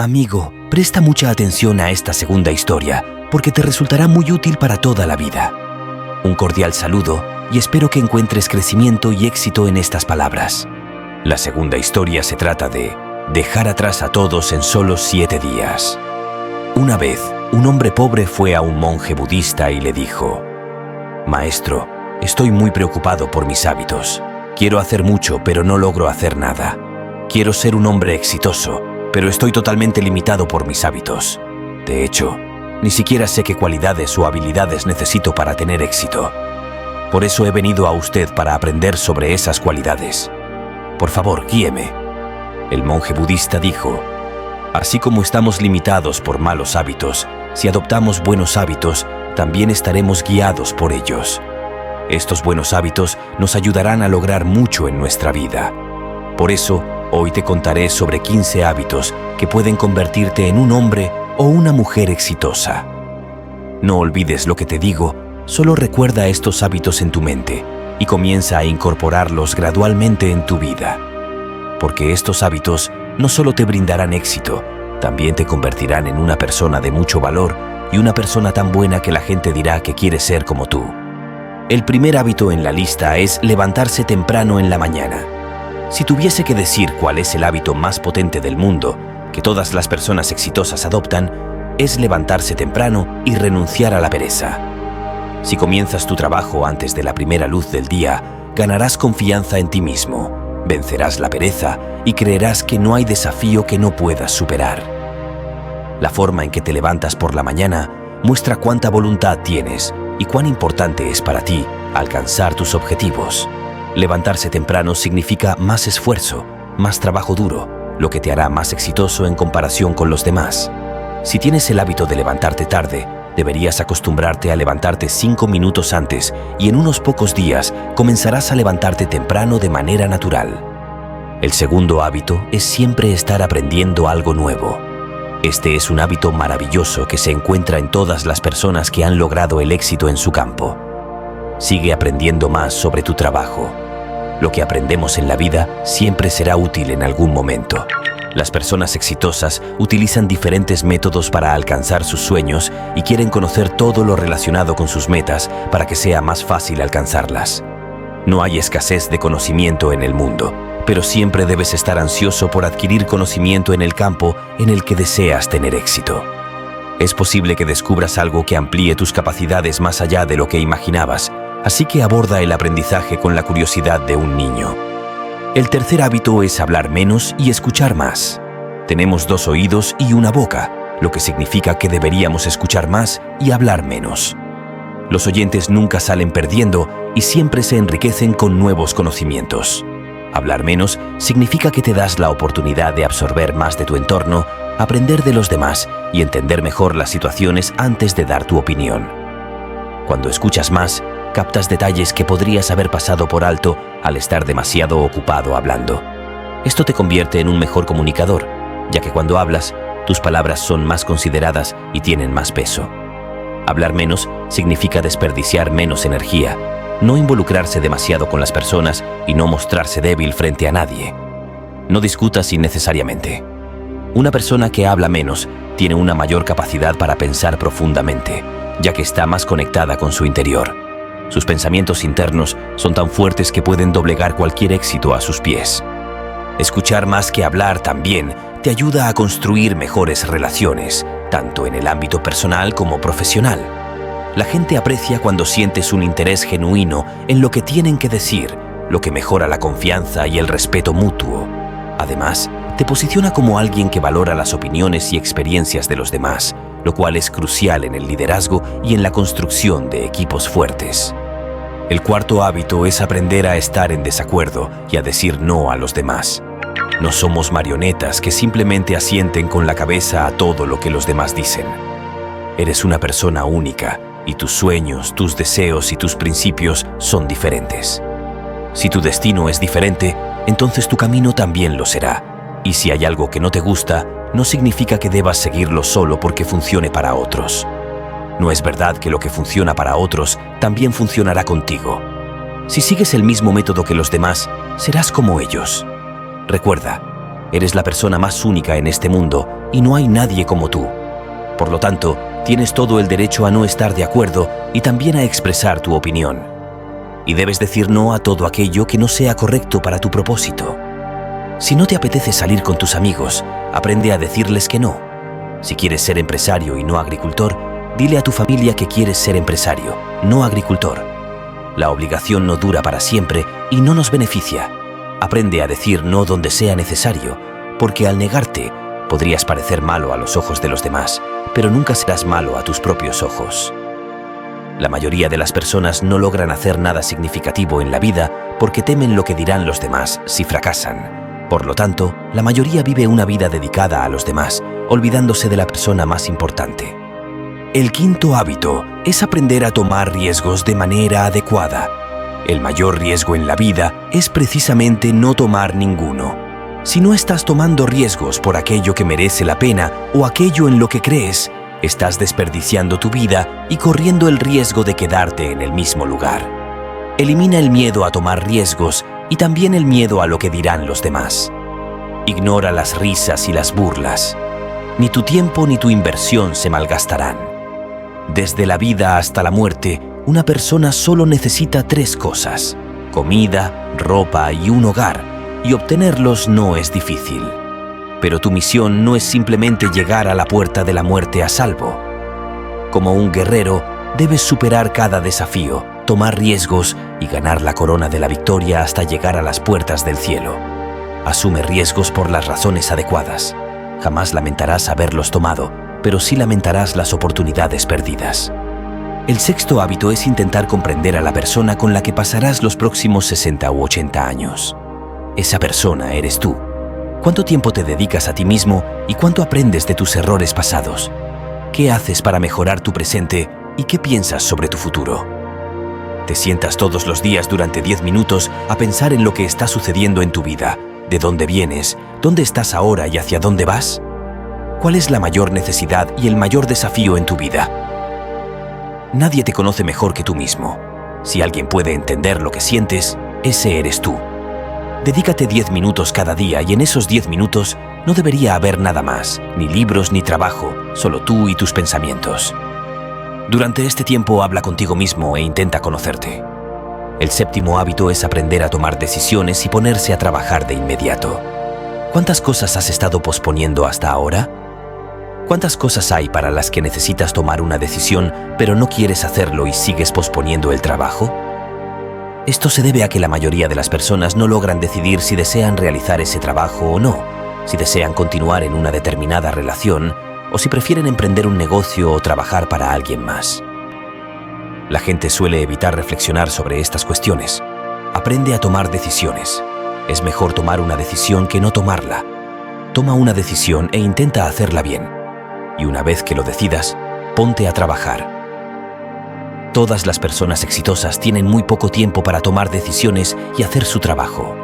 Amigo, presta mucha atención a esta segunda historia, porque te resultará muy útil para toda la vida. Un cordial saludo y espero que encuentres crecimiento y éxito en estas palabras. La segunda historia se trata de dejar atrás a todos en solo 7 días. Una vez, un hombre pobre fue a un monje budista y le dijo: «Maestro, estoy muy preocupado por mis hábitos. Quiero hacer mucho, pero no logro hacer nada. Quiero ser un hombre exitoso, pero estoy totalmente limitado por mis hábitos. De hecho, ni siquiera sé qué cualidades o habilidades necesito para tener éxito. Por eso he venido a usted para aprender sobre esas cualidades. Por favor, guíeme». El monje budista dijo: «Así como estamos limitados por malos hábitos, si adoptamos buenos hábitos, también estaremos guiados por ellos. Estos buenos hábitos nos ayudarán a lograr mucho en nuestra vida. Por eso, hoy te contaré sobre 15 hábitos que pueden convertirte en un hombre o una mujer exitosa. No olvides lo que te digo, solo recuerda estos hábitos en tu mente y comienza a incorporarlos gradualmente en tu vida. Porque estos hábitos no solo te brindarán éxito, también te convertirán en una persona de mucho valor y una persona tan buena que la gente dirá que quiere ser como tú». El primer hábito en la lista es levantarse temprano en la mañana. Si tuviese que decir cuál es el hábito más potente del mundo, que todas las personas exitosas adoptan, es levantarse temprano y renunciar a la pereza. Si comienzas tu trabajo antes de la primera luz del día, ganarás confianza en ti mismo, vencerás la pereza y creerás que no hay desafío que no puedas superar. La forma en que te levantas por la mañana muestra cuánta voluntad tienes y cuán importante es para ti alcanzar tus objetivos. Levantarse temprano significa más esfuerzo, más trabajo duro, lo que te hará más exitoso en comparación con los demás. Si tienes el hábito de levantarte tarde, deberías acostumbrarte a levantarte 5 minutos antes y en unos pocos días comenzarás a levantarte temprano de manera natural. El segundo hábito es siempre estar aprendiendo algo nuevo. Este es un hábito maravilloso que se encuentra en todas las personas que han logrado el éxito en su campo. Sigue aprendiendo más sobre tu trabajo. Lo que aprendemos en la vida siempre será útil en algún momento. Las personas exitosas utilizan diferentes métodos para alcanzar sus sueños y quieren conocer todo lo relacionado con sus metas para que sea más fácil alcanzarlas. No hay escasez de conocimiento en el mundo, pero siempre debes estar ansioso por adquirir conocimiento en el campo en el que deseas tener éxito. Es posible que descubras algo que amplíe tus capacidades más allá de lo que imaginabas, así que aborda el aprendizaje con la curiosidad de un niño. El tercer hábito es hablar menos y escuchar más. Tenemos 2 oídos y una boca, lo que significa que deberíamos escuchar más y hablar menos. Los oyentes nunca salen perdiendo y siempre se enriquecen con nuevos conocimientos. Hablar menos significa que te das la oportunidad de absorber más de tu entorno, aprender de los demás y entender mejor las situaciones antes de dar tu opinión. Cuando escuchas más, captas detalles que podrías haber pasado por alto al estar demasiado ocupado hablando. Esto te convierte en un mejor comunicador, ya que cuando hablas, tus palabras son más consideradas y tienen más peso. Hablar menos significa desperdiciar menos energía, no involucrarse demasiado con las personas y no mostrarse débil frente a nadie. No discutas innecesariamente. Una persona que habla menos tiene una mayor capacidad para pensar profundamente, ya que está más conectada con su interior. Sus pensamientos internos son tan fuertes que pueden doblegar cualquier éxito a sus pies. Escuchar más que hablar también te ayuda a construir mejores relaciones, tanto en el ámbito personal como profesional. La gente aprecia cuando sientes un interés genuino en lo que tienen que decir, lo que mejora la confianza y el respeto mutuo. Además, te posiciona como alguien que valora las opiniones y experiencias de los demás, lo cual es crucial en el liderazgo y en la construcción de equipos fuertes. El cuarto hábito es aprender a estar en desacuerdo y a decir no a los demás. No somos marionetas que simplemente asienten con la cabeza a todo lo que los demás dicen. Eres una persona única y tus sueños, tus deseos y tus principios son diferentes. Si tu destino es diferente, entonces tu camino también lo será. Y si hay algo que no te gusta, no significa que debas seguirlo solo porque funcione para otros. No es verdad que lo que funciona para otros también funcionará contigo. Si sigues el mismo método que los demás, serás como ellos. Recuerda, Eres la persona más única en este mundo y no hay nadie como tú. Por lo tanto, tienes todo el derecho a no estar de acuerdo y también a expresar tu opinión. Y debes decir no a todo aquello que no sea correcto para tu propósito. Si no te apetece salir con tus amigos, aprende a decirles que no. Si quieres ser empresario y no agricultor, dile a tu familia que quieres ser empresario, no agricultor. La obligación no dura para siempre y no nos beneficia. Aprende a decir no donde sea necesario, porque al negarte podrías parecer malo a los ojos de los demás, pero nunca serás malo a tus propios ojos. La mayoría de las personas no logran hacer nada significativo en la vida porque temen lo que dirán los demás si fracasan. Por lo tanto, la mayoría vive una vida dedicada a los demás, olvidándose de la persona más importante. El quinto hábito es aprender a tomar riesgos de manera adecuada. El mayor riesgo en la vida es precisamente no tomar ninguno. Si no estás tomando riesgos por aquello que merece la pena o aquello en lo que crees, estás desperdiciando tu vida y corriendo el riesgo de quedarte en el mismo lugar. Elimina el miedo a tomar riesgos y también el miedo a lo que dirán los demás. Ignora las risas y las burlas. Ni tu tiempo ni tu inversión se malgastarán. Desde la vida hasta la muerte, una persona solo necesita 3 cosas: comida, ropa y un hogar, y obtenerlos no es difícil. Pero tu misión no es simplemente llegar a la puerta de la muerte a salvo. Como un guerrero, debes superar cada desafío, tomar riesgos y ganar la corona de la victoria hasta llegar a las puertas del cielo. Asume riesgos por las razones adecuadas. Jamás lamentarás haberlos tomado, pero sí lamentarás las oportunidades perdidas. El sexto hábito es intentar comprender a la persona con la que pasarás los próximos 60 u 80 años. Esa persona eres tú. ¿Cuánto tiempo te dedicas a ti mismo y cuánto aprendes de tus errores pasados? ¿Qué haces para mejorar tu presente y qué piensas sobre tu futuro? ¿Te sientas todos los días durante 10 minutos a pensar en lo que está sucediendo en tu vida? ¿De dónde vienes? ¿Dónde estás ahora y hacia dónde vas? ¿Cuál es la mayor necesidad y el mayor desafío en tu vida? Nadie te conoce mejor que tú mismo. Si alguien puede entender lo que sientes, ese eres tú. Dedícate 10 minutos cada día y en esos 10 minutos no debería haber nada más, ni libros ni trabajo, solo tú y tus pensamientos. Durante este tiempo habla contigo mismo e intenta conocerte. El séptimo hábito es aprender a tomar decisiones y ponerse a trabajar de inmediato. ¿Cuántas cosas has estado posponiendo hasta ahora? ¿Cuántas cosas hay para las que necesitas tomar una decisión, pero no quieres hacerlo y sigues posponiendo el trabajo? Esto se debe a que la mayoría de las personas no logran decidir si desean realizar ese trabajo o no, si desean continuar en una determinada relación o si prefieren emprender un negocio o trabajar para alguien más. La gente suele evitar reflexionar sobre estas cuestiones. Aprende a tomar decisiones. Es mejor tomar una decisión que no tomarla. Toma una decisión e intenta hacerla bien. Y una vez que lo decidas, ponte a trabajar. Todas las personas exitosas tienen muy poco tiempo para tomar decisiones y hacer su trabajo.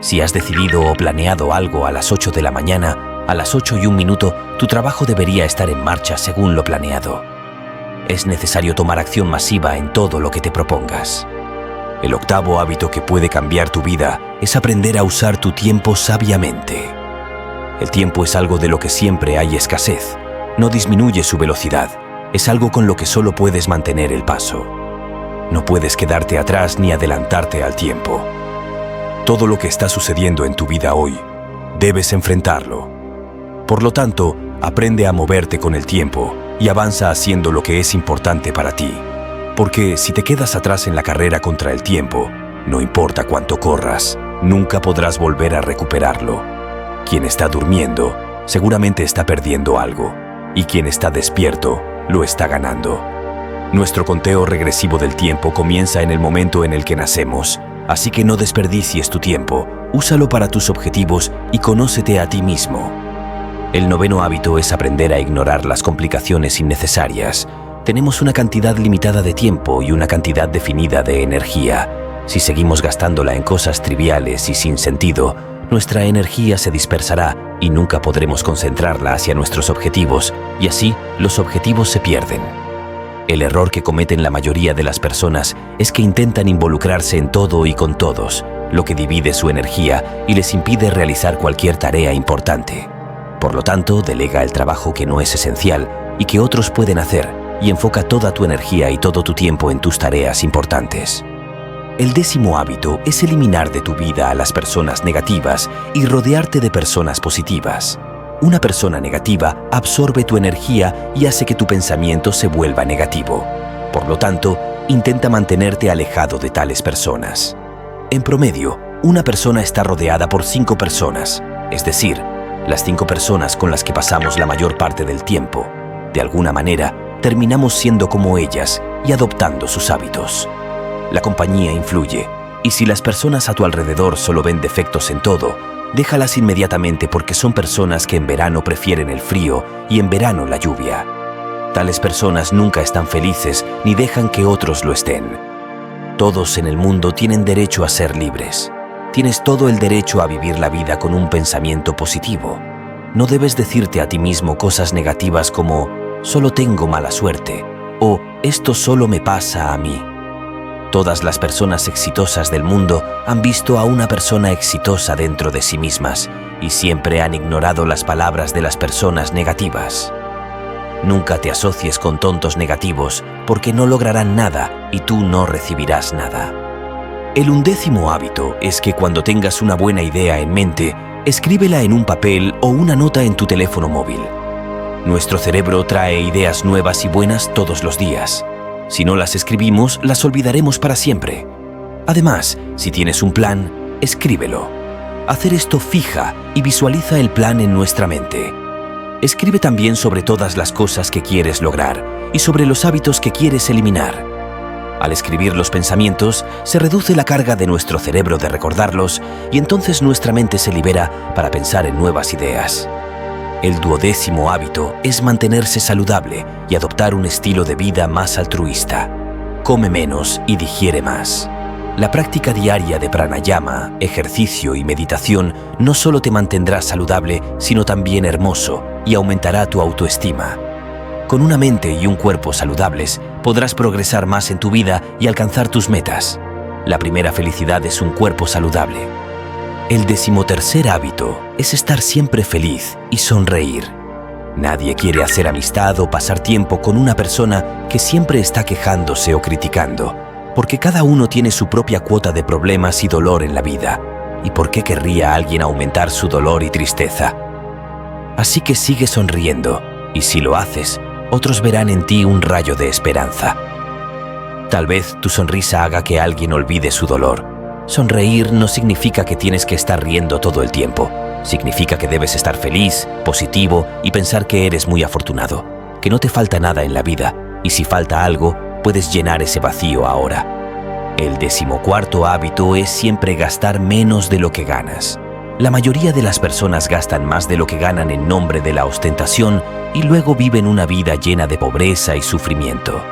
Si has decidido o planeado algo a las 8 de la mañana, a las 8:01, tu trabajo debería estar en marcha según lo planeado. Es necesario tomar acción masiva en todo lo que te propongas. El octavo hábito que puede cambiar tu vida es aprender a usar tu tiempo sabiamente. El tiempo es algo de lo que siempre hay escasez. No disminuye su velocidad. Es algo con lo que solo puedes mantener el paso. No puedes quedarte atrás ni adelantarte al tiempo. Todo lo que está sucediendo en tu vida hoy, debes enfrentarlo. Por lo tanto, aprende a moverte con el tiempo y avanza haciendo lo que es importante para ti. Porque si te quedas atrás en la carrera contra el tiempo, no importa cuánto corras, nunca podrás volver a recuperarlo. Quien está durmiendo, seguramente está perdiendo algo, y quien está despierto, lo está ganando. Nuestro conteo regresivo del tiempo comienza en el momento en el que nacemos, así que no desperdicies tu tiempo, úsalo para tus objetivos y conócete a ti mismo. El noveno hábito es aprender a ignorar las complicaciones innecesarias. Tenemos una cantidad limitada de tiempo y una cantidad definida de energía. Si seguimos gastándola en cosas triviales y sin sentido, nuestra energía se dispersará y nunca podremos concentrarla hacia nuestros objetivos, y así los objetivos se pierden. El error que cometen la mayoría de las personas es que intentan involucrarse en todo y con todos, lo que divide su energía y les impide realizar cualquier tarea importante. Por lo tanto, delega el trabajo que no es esencial y que otros pueden hacer y enfoca toda tu energía y todo tu tiempo en tus tareas importantes. El 10º hábito es eliminar de tu vida a las personas negativas y rodearte de personas positivas. Una persona negativa absorbe tu energía y hace que tu pensamiento se vuelva negativo. Por lo tanto, intenta mantenerte alejado de tales personas. En promedio, una persona está rodeada por 5 personas, es decir, las 5 personas con las que pasamos la mayor parte del tiempo. De alguna manera, terminamos siendo como ellas y adoptando sus hábitos. La compañía influye, y si las personas a tu alrededor solo ven defectos en todo, déjalas inmediatamente porque son personas que en verano prefieren el frío y en verano la lluvia. Tales personas nunca están felices ni dejan que otros lo estén. Todos en el mundo tienen derecho a ser libres. Tienes todo el derecho a vivir la vida con un pensamiento positivo. No debes decirte a ti mismo cosas negativas como «solo tengo mala suerte» o «esto solo me pasa a mí». Todas las personas exitosas del mundo han visto a una persona exitosa dentro de sí mismas y siempre han ignorado las palabras de las personas negativas. Nunca te asocies con tontos negativos porque no lograrán nada y tú no recibirás nada. El 11º hábito es que cuando tengas una buena idea en mente, escríbela en un papel o una nota en tu teléfono móvil. Nuestro cerebro trae ideas nuevas y buenas todos los días. Si no las escribimos, las olvidaremos para siempre. Además, si tienes un plan, escríbelo. Hacer esto fija y visualiza el plan en nuestra mente. Escribe también sobre todas las cosas que quieres lograr y sobre los hábitos que quieres eliminar. Al escribir los pensamientos, se reduce la carga de nuestro cerebro de recordarlos y entonces nuestra mente se libera para pensar en nuevas ideas. El 12º hábito es mantenerse saludable y adoptar un estilo de vida más altruista. Come menos y digiere más. La práctica diaria de pranayama, ejercicio y meditación no solo te mantendrá saludable, sino también hermoso y aumentará tu autoestima. Con una mente y un cuerpo saludables, podrás progresar más en tu vida y alcanzar tus metas. La primera felicidad es un cuerpo saludable. El 13º hábito es estar siempre feliz y sonreír. Nadie quiere hacer amistad o pasar tiempo con una persona que siempre está quejándose o criticando, porque cada uno tiene su propia cuota de problemas y dolor en la vida. ¿Y por qué querría alguien aumentar su dolor y tristeza? Así que sigue sonriendo, y si lo haces, otros verán en ti un rayo de esperanza. Tal vez tu sonrisa haga que alguien olvide su dolor. Sonreír no significa que tienes que estar riendo todo el tiempo. Significa que debes estar feliz, positivo y pensar que eres muy afortunado, que no te falta nada en la vida y si falta algo, puedes llenar ese vacío ahora. El 14º hábito es siempre gastar menos de lo que ganas. La mayoría de las personas gastan más de lo que ganan en nombre de la ostentación y luego viven una vida llena de pobreza y sufrimiento.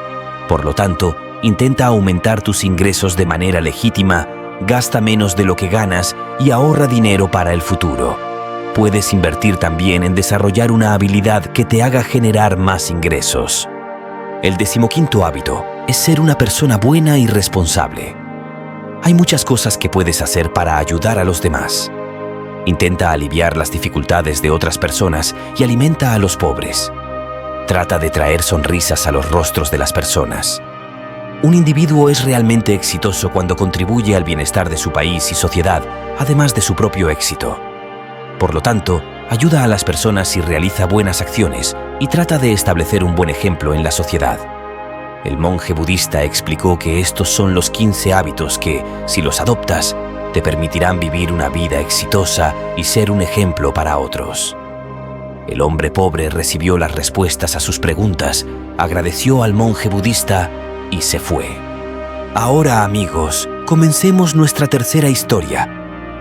Por lo tanto, intenta aumentar tus ingresos de manera legítima. Gasta menos de lo que ganas y ahorra dinero para el futuro. Puedes invertir también en desarrollar una habilidad que te haga generar más ingresos. El 15º hábito es ser una persona buena y responsable. Hay muchas cosas que puedes hacer para ayudar a los demás. Intenta aliviar las dificultades de otras personas y alimenta a los pobres. Trata de traer sonrisas a los rostros de las personas. Un individuo es realmente exitoso cuando contribuye al bienestar de su país y sociedad, además de su propio éxito. Por lo tanto, ayuda a las personas y realiza buenas acciones y trata de establecer un buen ejemplo en la sociedad. El monje budista explicó que estos son los 15 hábitos que, si los adoptas, te permitirán vivir una vida exitosa y ser un ejemplo para otros. El hombre pobre recibió las respuestas a sus preguntas, agradeció al monje budista y se fue. Ahora, amigos, comencemos nuestra tercera historia.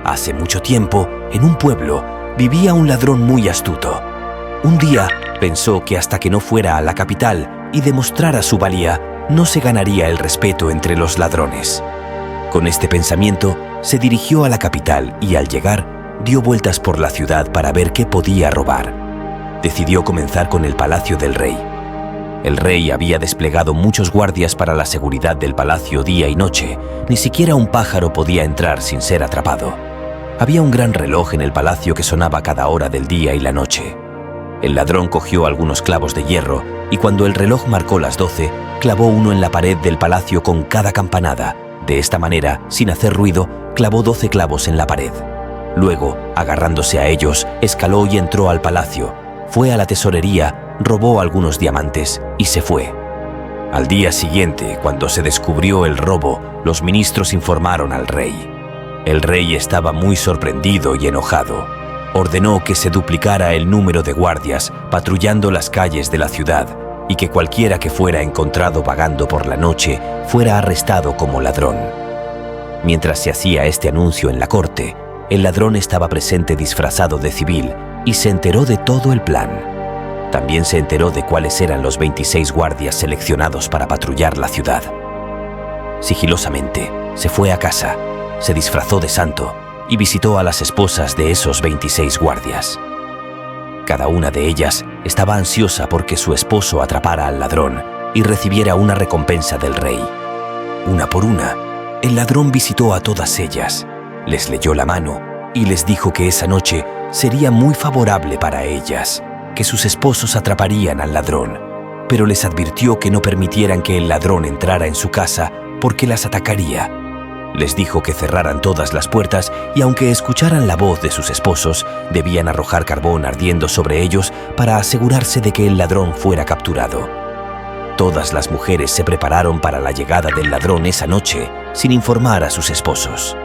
Hace mucho tiempo, en un pueblo, vivía un ladrón muy astuto. Un día, pensó que hasta que no fuera a la capital y demostrara su valía, no se ganaría el respeto entre los ladrones. Con este pensamiento, se dirigió a la capital y al llegar, dio vueltas por la ciudad para ver qué podía robar. Decidió comenzar con el palacio del rey. El rey había desplegado muchos guardias para la seguridad del palacio día y noche. Ni siquiera un pájaro podía entrar sin ser atrapado. Había un gran reloj en el palacio que sonaba cada hora del día y la noche. El ladrón cogió algunos clavos de hierro y cuando el reloj marcó las 12, clavó uno en la pared del palacio con cada campanada. De esta manera, sin hacer ruido, clavó 12 clavos en la pared. Luego, agarrándose a ellos, escaló y entró al palacio. Fue a la tesorería, robó algunos diamantes y se fue. Al día siguiente, cuando se descubrió el robo, los ministros informaron al rey. El rey estaba muy sorprendido y enojado. Ordenó que se duplicara el número de guardias patrullando las calles de la ciudad y que cualquiera que fuera encontrado vagando por la noche fuera arrestado como ladrón. Mientras se hacía este anuncio en la corte, el ladrón estaba presente disfrazado de civil y se enteró de todo el plan. También se enteró de cuáles eran los 26 guardias seleccionados para patrullar la ciudad. Sigilosamente, se fue a casa, se disfrazó de santo y visitó a las esposas de esos 26 guardias. Cada una de ellas estaba ansiosa porque su esposo atrapara al ladrón y recibiera una recompensa del rey. Una por una, el ladrón visitó a todas ellas, les leyó la mano y les dijo que esa noche sería muy favorable para ellas, que sus esposos atraparían al ladrón, pero les advirtió que no permitieran que el ladrón entrara en su casa porque las atacaría. Les dijo que cerraran todas las puertas y aunque escucharan la voz de sus esposos, debían arrojar carbón ardiendo sobre ellos para asegurarse de que el ladrón fuera capturado. Todas las mujeres se prepararon para la llegada del ladrón esa noche, sin informar a sus esposos.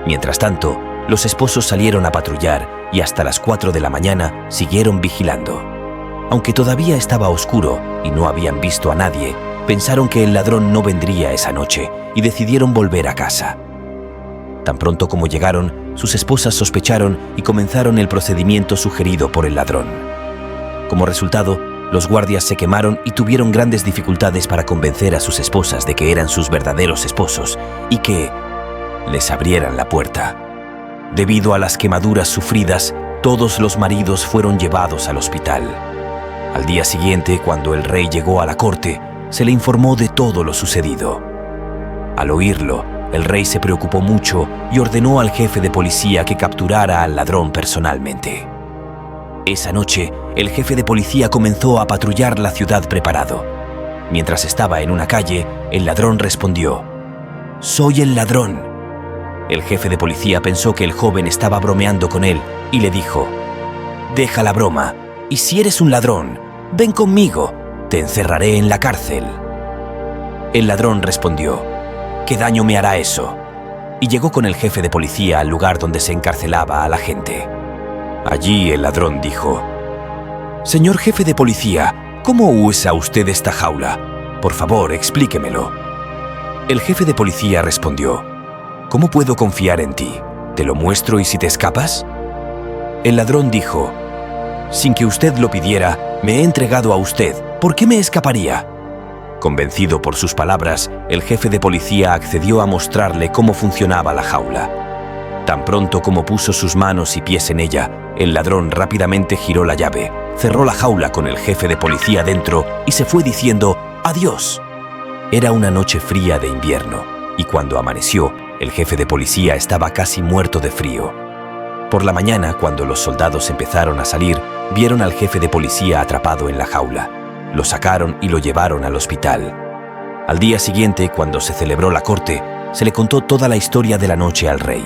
Mientras tanto, los esposos salieron a patrullar y hasta las 4 de la mañana siguieron vigilando. Aunque todavía estaba oscuro y no habían visto a nadie, pensaron que el ladrón no vendría esa noche y decidieron volver a casa. Tan pronto como llegaron, sus esposas sospecharon y comenzaron el procedimiento sugerido por el ladrón. Como resultado, los guardias se quemaron y tuvieron grandes dificultades para convencer a sus esposas de que eran sus verdaderos esposos y que les abrieran la puerta. Debido a las quemaduras sufridas, todos los maridos fueron llevados al hospital. Al día siguiente, cuando el rey llegó a la corte, se le informó de todo lo sucedido. Al oírlo, el rey se preocupó mucho y ordenó al jefe de policía que capturara al ladrón personalmente. Esa noche, el jefe de policía comenzó a patrullar la ciudad preparado. Mientras estaba en una calle, el ladrón respondió: «Soy el ladrón». El jefe de policía pensó que el joven estaba bromeando con él y le dijo: «Deja la broma, y si eres un ladrón, ven conmigo, te encerraré en la cárcel». El ladrón respondió: «¿Qué daño me hará eso?», y llegó con el jefe de policía al lugar donde se encarcelaba a la gente. Allí el ladrón dijo: «Señor jefe de policía, ¿cómo usa usted esta jaula? Por favor, explíquemelo». El jefe de policía respondió: «¿Cómo puedo confiar en ti? ¿Te lo muestro y si te escapas?». El ladrón dijo: «Sin que usted lo pidiera, me he entregado a usted. ¿Por qué me escaparía?». Convencido por sus palabras, el jefe de policía accedió a mostrarle cómo funcionaba la jaula. Tan pronto como puso sus manos y pies en ella, el ladrón rápidamente giró la llave, cerró la jaula con el jefe de policía dentro y se fue diciendo «adiós». Era una noche fría de invierno y cuando amaneció, el jefe de policía estaba casi muerto de frío. Por la mañana, cuando los soldados empezaron a salir, vieron al jefe de policía atrapado en la jaula. Lo sacaron y lo llevaron al hospital. Al día siguiente, cuando se celebró la corte, se le contó toda la historia de la noche al rey.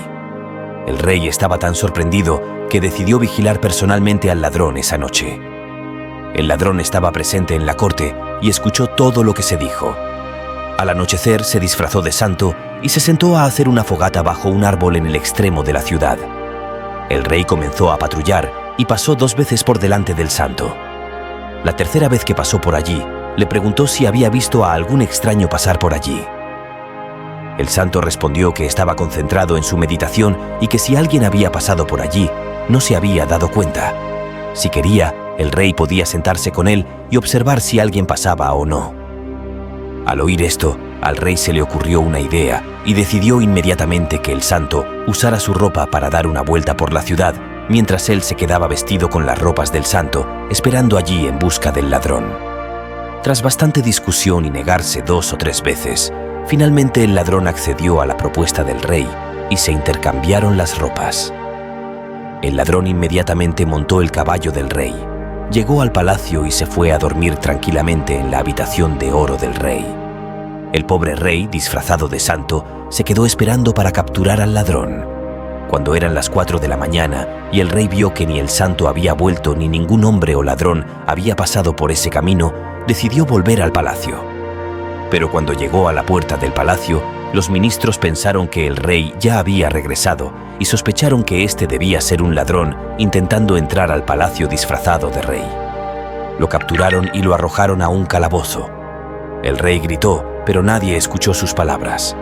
El rey estaba tan sorprendido que decidió vigilar personalmente al ladrón esa noche. El ladrón estaba presente en la corte y escuchó todo lo que se dijo. Al anochecer se disfrazó de santo y se sentó a hacer una fogata bajo un árbol en el extremo de la ciudad. El rey comenzó a patrullar y pasó 2 veces por delante del santo. La tercera vez que pasó por allí, le preguntó si había visto a algún extraño pasar por allí. El santo respondió que estaba concentrado en su meditación y que si alguien había pasado por allí, no se había dado cuenta. Si quería, el rey podía sentarse con él y observar si alguien pasaba o no. Al oír esto, al rey se le ocurrió una idea y decidió inmediatamente que el santo usara su ropa para dar una vuelta por la ciudad, mientras él se quedaba vestido con las ropas del santo, esperando allí en busca del ladrón. Tras bastante discusión y negarse 2 o 3 veces, finalmente el ladrón accedió a la propuesta del rey y se intercambiaron las ropas. El ladrón inmediatamente montó el caballo del rey, llegó al palacio y se fue a dormir tranquilamente en la habitación de oro del rey. El pobre rey, disfrazado de santo, se quedó esperando para capturar al ladrón. Cuando eran las 4 de la mañana y el rey vio que ni el santo había vuelto ni ningún hombre o ladrón había pasado por ese camino, decidió volver al palacio. Pero cuando llegó a la puerta del palacio, los ministros pensaron que el rey ya había regresado y sospecharon que éste debía ser un ladrón intentando entrar al palacio disfrazado de rey. Lo capturaron y lo arrojaron a un calabozo. El rey gritó, pero nadie escuchó sus palabras.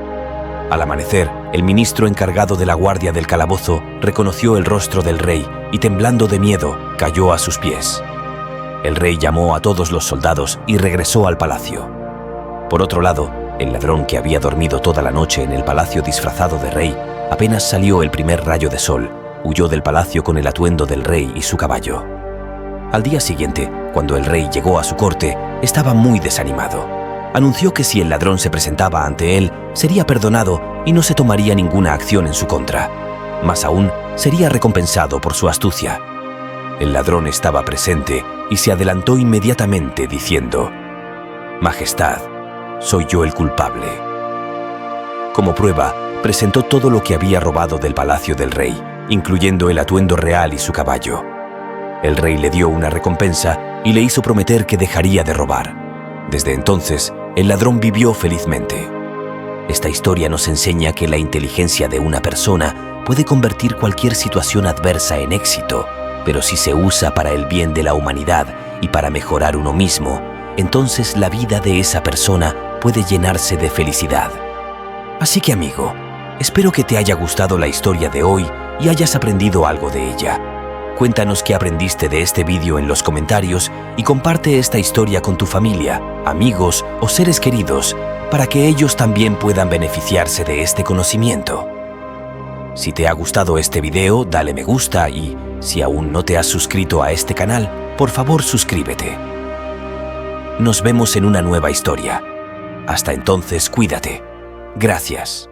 Al amanecer, el ministro encargado de la guardia del calabozo reconoció el rostro del rey y, temblando de miedo, cayó a sus pies. El rey llamó a todos los soldados y regresó al palacio. Por otro lado, el ladrón que había dormido toda la noche en el palacio disfrazado de rey, apenas salió el primer rayo de sol, huyó del palacio con el atuendo del rey y su caballo. Al día siguiente, cuando el rey llegó a su corte, estaba muy desanimado. Anunció que si el ladrón se presentaba ante él, sería perdonado y no se tomaría ninguna acción en su contra. Más aún, sería recompensado por su astucia. El ladrón estaba presente y se adelantó inmediatamente diciendo: «Majestad, soy yo el culpable». Como prueba, presentó todo lo que había robado del palacio del rey, incluyendo el atuendo real y su caballo. El rey le dio una recompensa y le hizo prometer que dejaría de robar. Desde entonces, el ladrón vivió felizmente. Esta historia nos enseña que la inteligencia de una persona puede convertir cualquier situación adversa en éxito, pero si se usa para el bien de la humanidad y para mejorar uno mismo, entonces la vida de esa persona puede llenarse de felicidad. Así que, amigo, espero que te haya gustado la historia de hoy y hayas aprendido algo de ella. Cuéntanos qué aprendiste de este vídeo en los comentarios y comparte esta historia con tu familia, amigos o seres queridos para que ellos también puedan beneficiarse de este conocimiento. Si te ha gustado este video, dale me gusta y, si aún no te has suscrito a este canal, por favor suscríbete. Nos vemos en una nueva historia. Hasta entonces, cuídate. Gracias.